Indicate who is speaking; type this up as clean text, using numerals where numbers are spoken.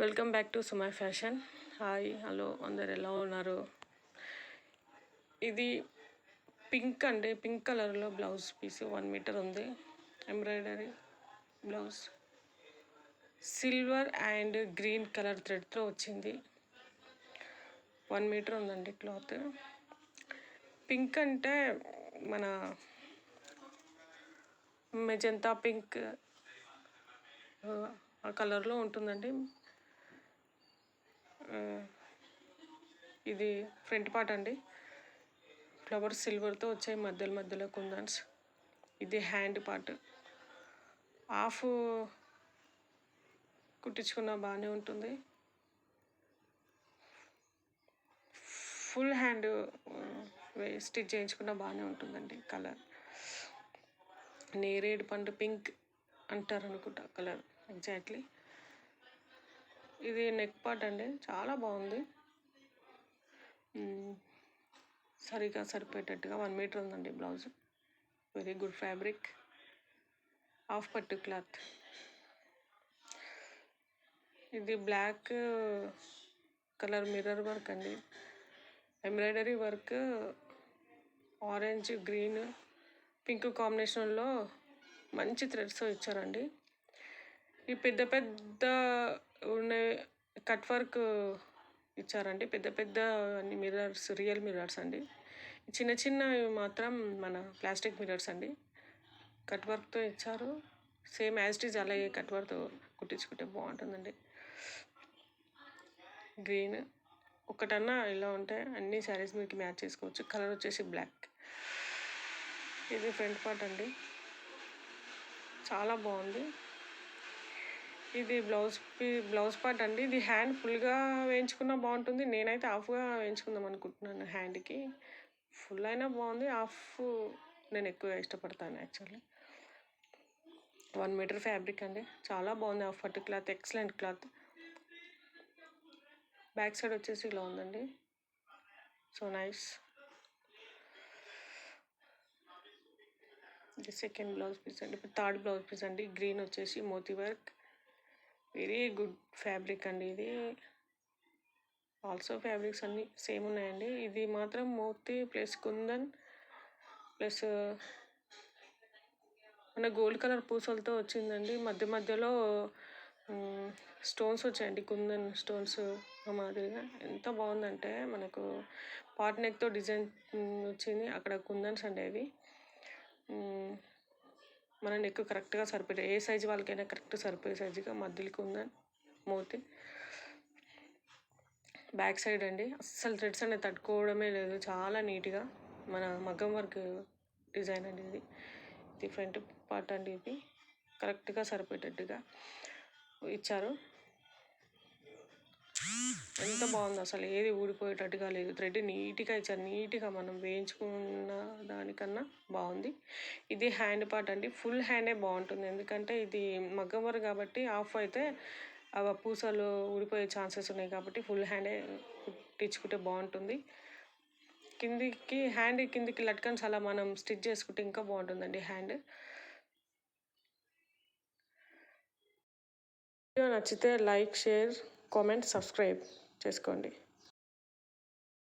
Speaker 1: Welcome back to Sumai fashion. Hi, hello, అందరు ఎలా ఉన్నారు? ఇది పింక్ అండి, పింక్ కలర్లో బ్లౌజ్ పీస్ 1 మీటర్ ఉంది. Embroidery blouse silver and green colour థ్రెడ్తో వచ్చింది. 1 మీటర్ ఉందండి క్లాత్. పింక్ అంటే మన మెజంతా పింక్ ఆ కలర్లో ఉంటుందండి. ఇది ఫ్రంట్ పార్ట్ అండి. ఫ్లవర్స్ సిల్వర్తో వచ్చాయి, మధ్యలో కుందన్స్. ఇది హ్యాండ్ పార్ట్. హాఫ్ కుట్టించుకున్న బాగానే ఉంటుంది. ఫుల్ హ్యాండ్ స్టిచ్ చేయించుకున్న బాగానే ఉంటుందండి. కలర్ నేరేడు పండు పింక్ అంటారు అనుకుంటా కలర్ ఎగ్జాక్ట్లీ. ఇది నెక్ పార్ట్ అండి, చాలా బాగుంది. సరిగా సరిపోయేటట్టుగా 1 మీటర్ ఉందండి blouse. Very good fabric. Half పట్టు క్లాత్. ఇది బ్లాక్ కలర్ మిర్రర్ వర్క్ అండి. Embroidery work orange, green, pink కాంబినేషన్లో మంచి థ్రెడ్స్ ఇచ్చారండి. ఈ పెద్ద పెద్ద ఉండే కట్ వర్క్ ఇచ్చారండి. పెద్ద పెద్ద అన్ని మిర్రర్స్ రియల్ మిర్రర్స్ అండి. చిన్న చిన్నవి మాత్రం మన ప్లాస్టిక్ మిర్రర్స్ అండి. కట్ వర్క్తో ఇచ్చారు. సేమ్ యాజ్ ఇట్ ఈజ్ అలాగే కట్ వర్క్తో కుట్టించుకుంటే బాగుంటుందండి. గ్రీన్ ఒకటన్నా ఇలా ఉంటే అన్ని శారీస్ మీకు మ్యాచ్ చేసుకోవచ్చు. కలర్ వచ్చేసి బ్లాక్. ఇది ఫ్రంట్ పార్ట్ అండి, చాలా బాగుంది. ఇది బ్లౌజ్ పార్ట్ అండి. ఇది హ్యాండ్ ఫుల్గా వేయించుకున్నా బాగుంటుంది. నేనైతే హాఫ్గా వేయించుకుందాం అనుకుంటున్నాను. హ్యాండ్కి ఫుల్ అయినా బాగుంది, హాఫ్ నేను ఎక్కువ ఇష్టపడతాను యాక్చువల్లీ. 1 మీటర్ ఫ్యాబ్రిక్ అండి, చాలా బాగుంది. హాఫ్ పట్టు cloth, excellent cloth. Back side వచ్చేసి ఇలా ఉందండి. So nice. ఇది సెకండ్ బ్లౌజ్ పీస్ అండి. ఇప్పుడు థర్డ్ బ్లౌజ్ పీస్ అండి. గ్రీన్ వచ్చేసి మోతీ వర్క్. వెరీ గుడ్ ఫ్యాబ్రిక్ అండి. ఇది ఆల్సో ఫ్యాబ్రిక్స్ అన్నీ సేమ్ ఉన్నాయండి. ఇది మాత్రం మోతీ ప్లస్ కుందన్ ప్లస్ మన గోల్డ్ కలర్ పూసలతో వచ్చిందండి. మధ్యలో స్టోన్స్ వచ్చాయండి, కుందన్ స్టోన్స్ మాదిరిగా. ఎంత బాగుందంటే మనకు పాట్ నెక్తో డిజైన్ వచ్చింది. అక్కడ కుందన్స్ అండి అవి. మన నెక్ కరెక్ట్గా సరిపోయే, ఏ సైజు వాళ్ళకైనా కరెక్ట్ సరిపోయే సైజుగా మధ్యలో కుందన్ మోతీ. బ్యాక్ సైడ్ అండి, అస్సలు థ్రెడ్స్ అనేది తట్టుకోవడమే లేదు, చాలా నీట్గా మన మగ్గం వర్క్ డిజైన్ అండి ఇది. ఇది ఫ్రంట్ పార్ట్ అండి. ఇది కరెక్ట్గా సరిపోయేటట్టుగా ఇచ్చారు. ఎంత బాగుంది అసలు, ఏది ఊడిపోయేటట్టుగా లేదు. థ్రెడ్ నీట్గా ఇచ్చారు. నీట్గా మనం వేయించుకున్న దానికన్నా బాగుంది. ఇది హ్యాండ్ పార్ట్ అండి. ఫుల్ హ్యాండే బాగుంటుంది, ఎందుకంటే ఇది మగ్గం వర్క్ కాబట్టి. హాఫ్ అయితే అవి పూసలు ఊడిపోయే ఛాన్సెస్ ఉన్నాయి కాబట్టి ఫుల్ హ్యాండే కుట్టించుకుంటే బాగుంటుంది. కిందికి లట్కన్స్ అలా మనం స్టిచ్ చేసుకుంటే ఇంకా బాగుంటుందండి హ్యాండ్. వీడియో నచ్చితే లైక్, షేర్, కామెంట్, సబ్స్క్రైబ్ చేసుకోండి.